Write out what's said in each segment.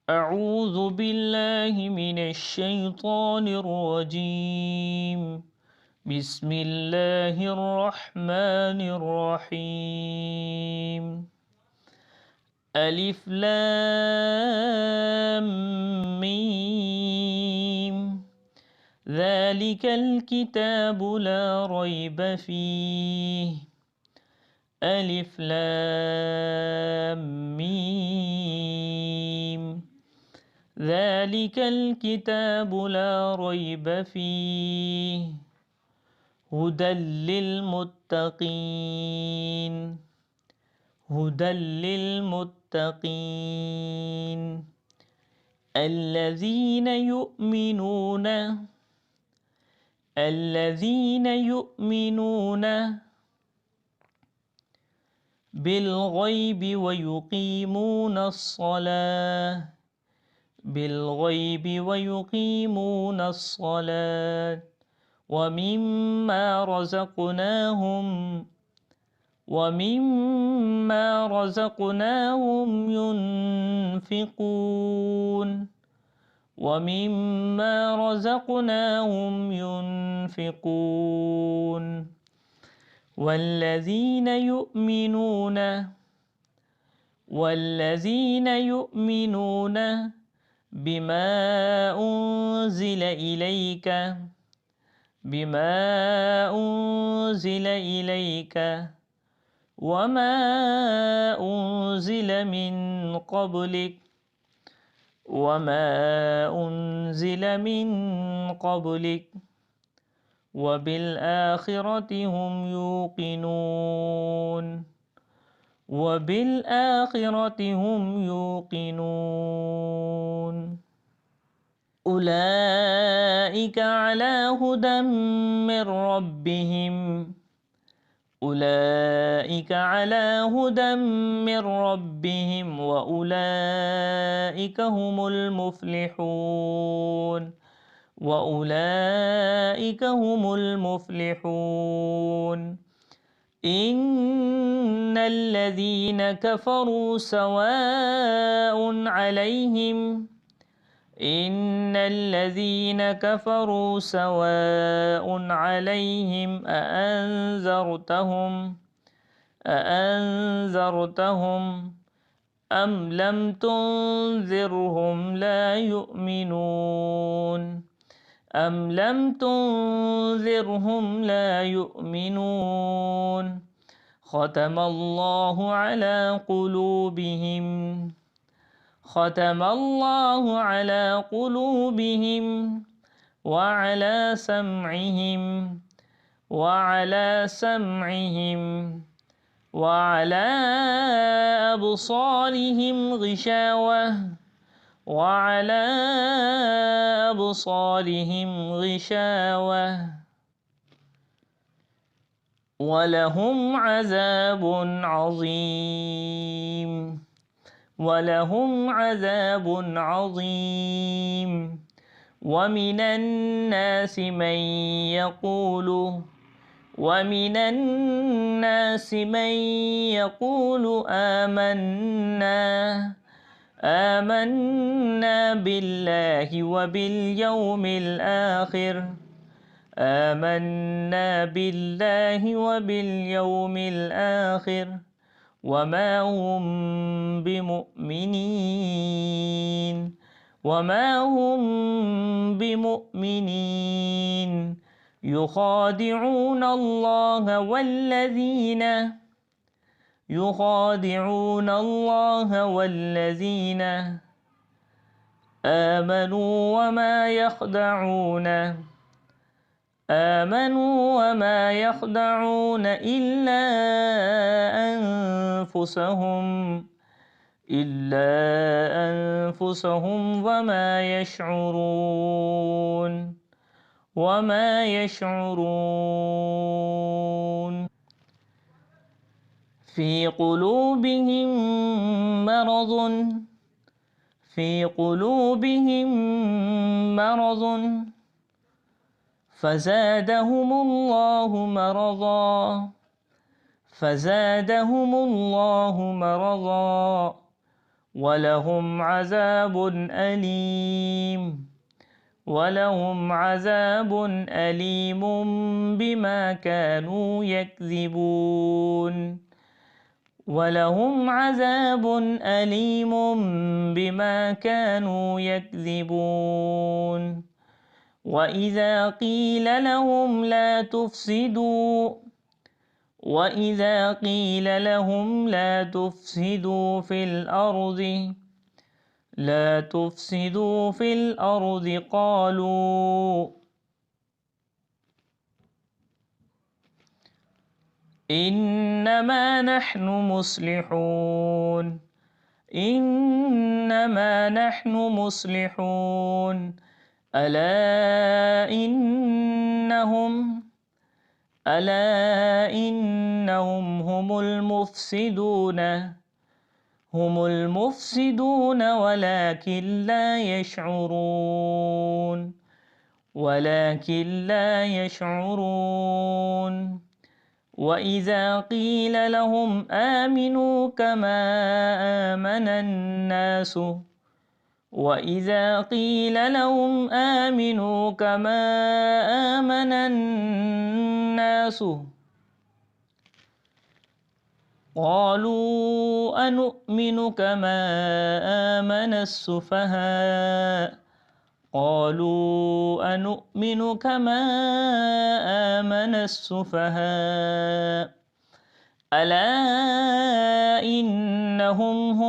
أعوذ بالله من الشيطان الرجيم. بسم الله الرحمن الرحيم. ألف لام ميم. ذلك الكتاب لا ريب فيه. ألف لام ميم. ذلك الكتاب لا ريب فيه. هدى للمتقين. هدى للمتقين الذين يؤمنون بالغيب ويقيمون الصلاة ومما رزقناهم ينفقون. والذين يؤمنون بما أنزل إليك وما أنزل من قبلك وبالآخرة هم يوقنون. أولئك على هدى من ربهم وأولئك هم المفلحون. إن الذين كفروا سواء عليهم أأنذرتهم أم لم تنذرهم لا يؤمنون. ختم الله على قلوبهم وعلى سمعهم وعلى أبصارهم غشاوة ولهم عذاب عظيم. ومن الناس من يقول آمنا بالله وباليوم الآخر وما هم بمؤمنين. يخادعون الله والذين آمنوا وما يخدعون إلا أنفسهم وما يشعرون. في قلوبهم مرض فزادهم الله مرضا ولهم عذاب أليم ولهم عذاب أليم بما كانوا يكذبون ولهم عذاب أليم بما كانوا يكذبون وإذا قيل لهم لا تفسدوا في الأرض قالوا إنما نحن مصلحون ألا إنهم هم المفسدون ولكن لا يشعرون وإذا قيل لهم آمنوا كما آمن الناس قالوا أنؤمن كما آمن السفهاء ألا إنهم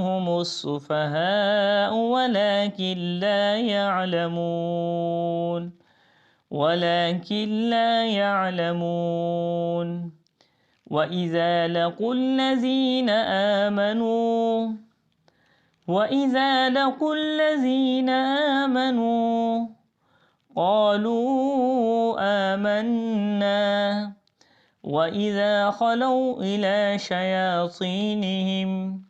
هم السفهاء ولكن لا يعلمون وإذا لقوا الذين آمنوا قالوا آمنا وإذا خلوا إلى شياطينهم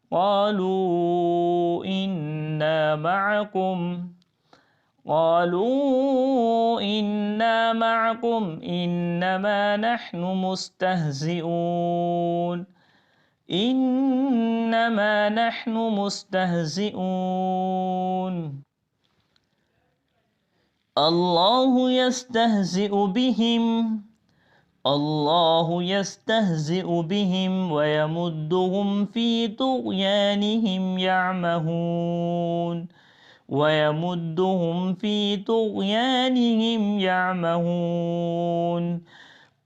قالوا إنا معكم إنما نحن مستهزئون الله يستهزئ بهم ويمدهم في طغيانهم يعمهون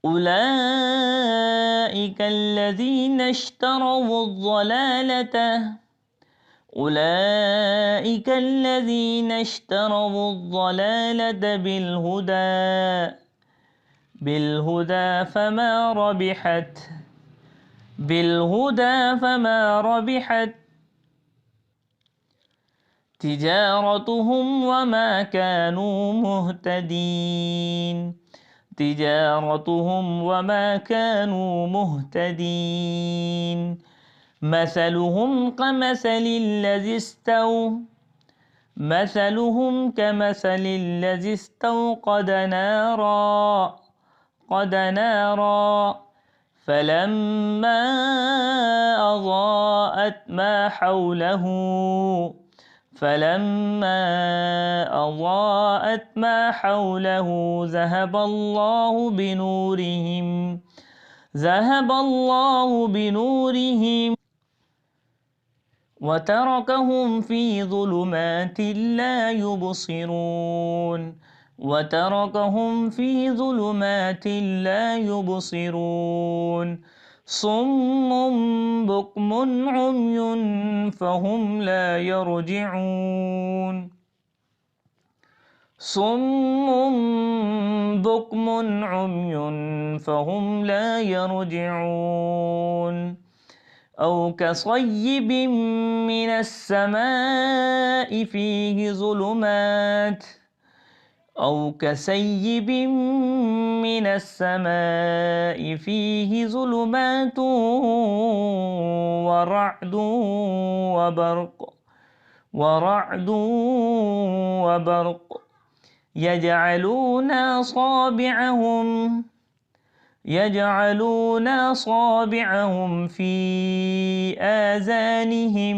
أولئك الذين اشتروا الضلالة بالهدى فما ربحت تجارتهم وما كانوا مهتدين مثلهم كمثل الذي استوقد نارا فلما أضاءت ما حوله ذهب الله بنورهم وتركهم في ظلمات لا يبصرون صم بكم عمي فهم لا يرجعون أو كصيب من السماء فيه ظلمات ورعد ورعد وبرق يجعلون أصابعهم في آذانهم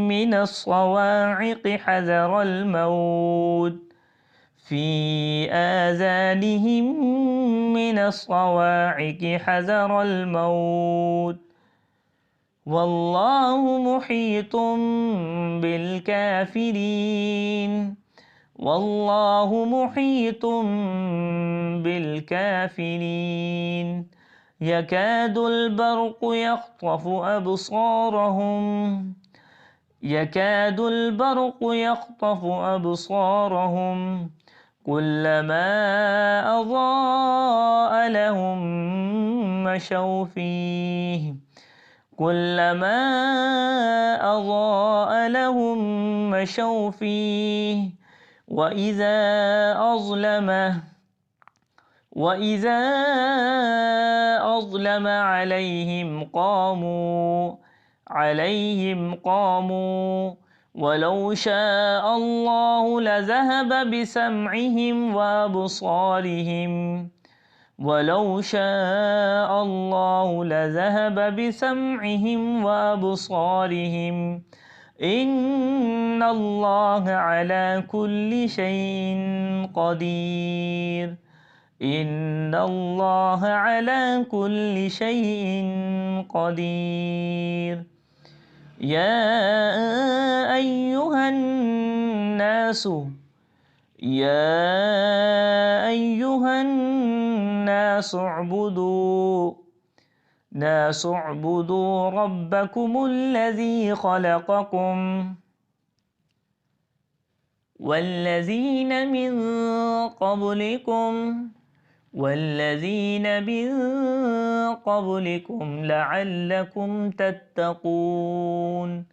من الصواعق حذر الموت والله محيط بالكافرين يكاد البرق يخطف أبصارهم كلما أضاء لهم مشوا فيه وإذا أظلم عليهم قاموا ولو شاء الله لذهب بسمعهم وأبصارهم إن الله على كل شيء قدير يا أيها الناس اعبدوا ربكم الذي خلقكم والذين من قبلكم لعلكم تتقون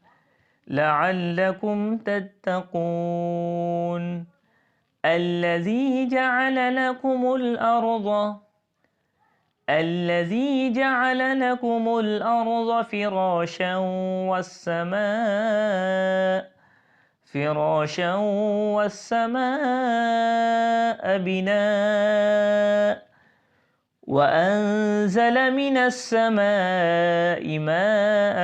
الذي جعل لكم الأرض فراشا والسماء بناء وأنزل من السماء ماء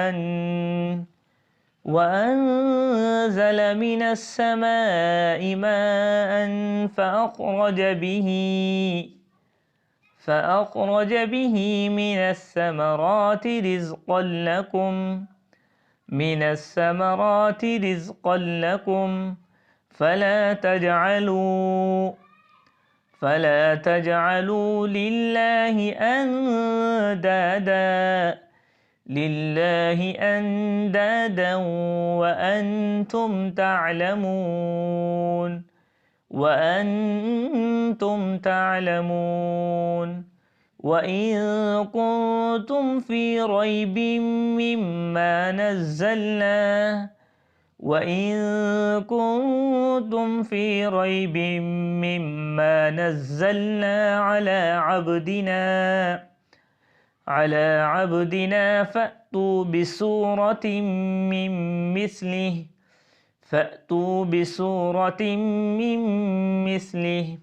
فأخرج به من الثمرات رزقا لكم فلا تجعلوا لله أندادا وأنتم تعلمون وإن كنتم في ريب مما نزلنا على عبدنا فأتوا بسورة من مثله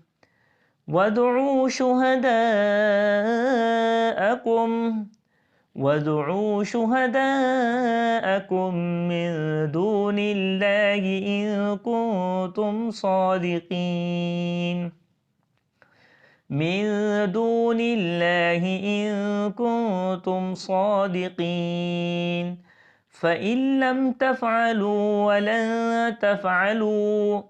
وادعوا شهداءكم من دون الله إن كنتم صادقين فإن لم تفعلوا ولن تفعلوا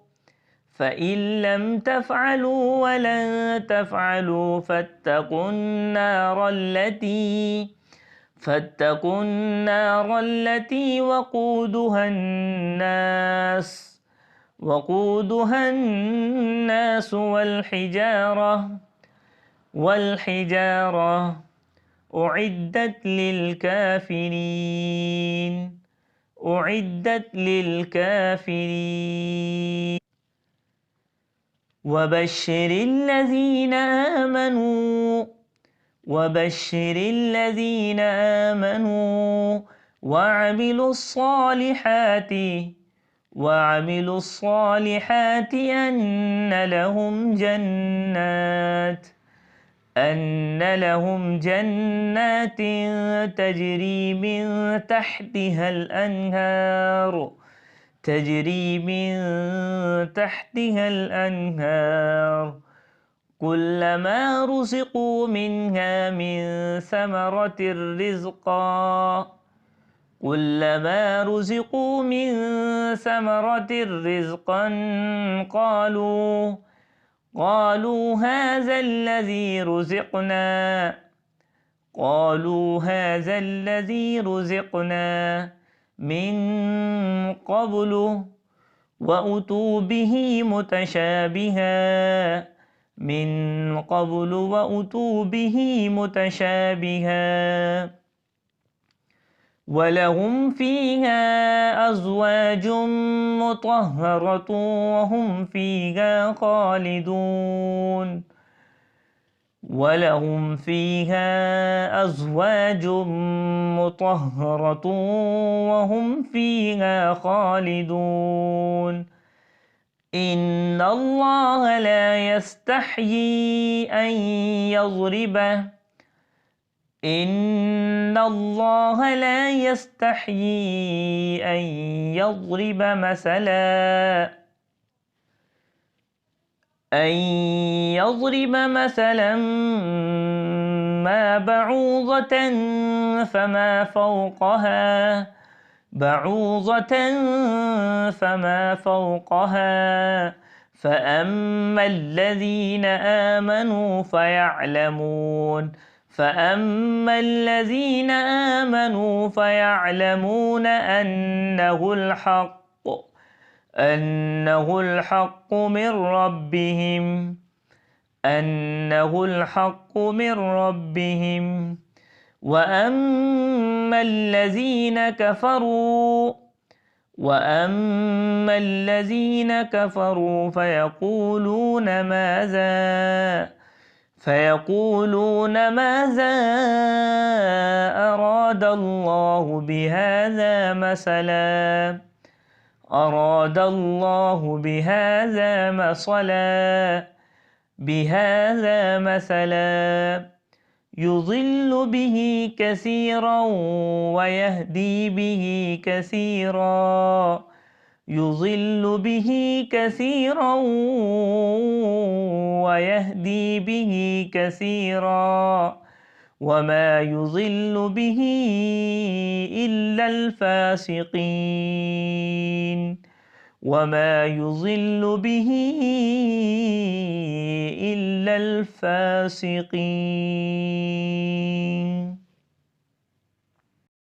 فاتقوا النار التي وقودها الناس والحجارة أعدت للكافرين وبشر الذين آمنوا وعملوا الصالحات أن لهم جنات تجري من تحتها الأنهار كلما رزقوا منها من ثمرة رزقا قالوا هذا الذي رزقنا من قبل وأتوا به متشابها ولهم فيها أزواج مطهرة وهم فيها خالدون إن الله لا يستحيي أن يضرب مثلا ما بعوضة فما فوقها فأما الذين آمنوا فيعلمون أنه الحق من ربهم وأما الذين كفروا فيقولون ماذا أراد الله بهذا مثلا يضل به كثيرا ويهدي به كثيرا وما يضل به إلا الفاسقين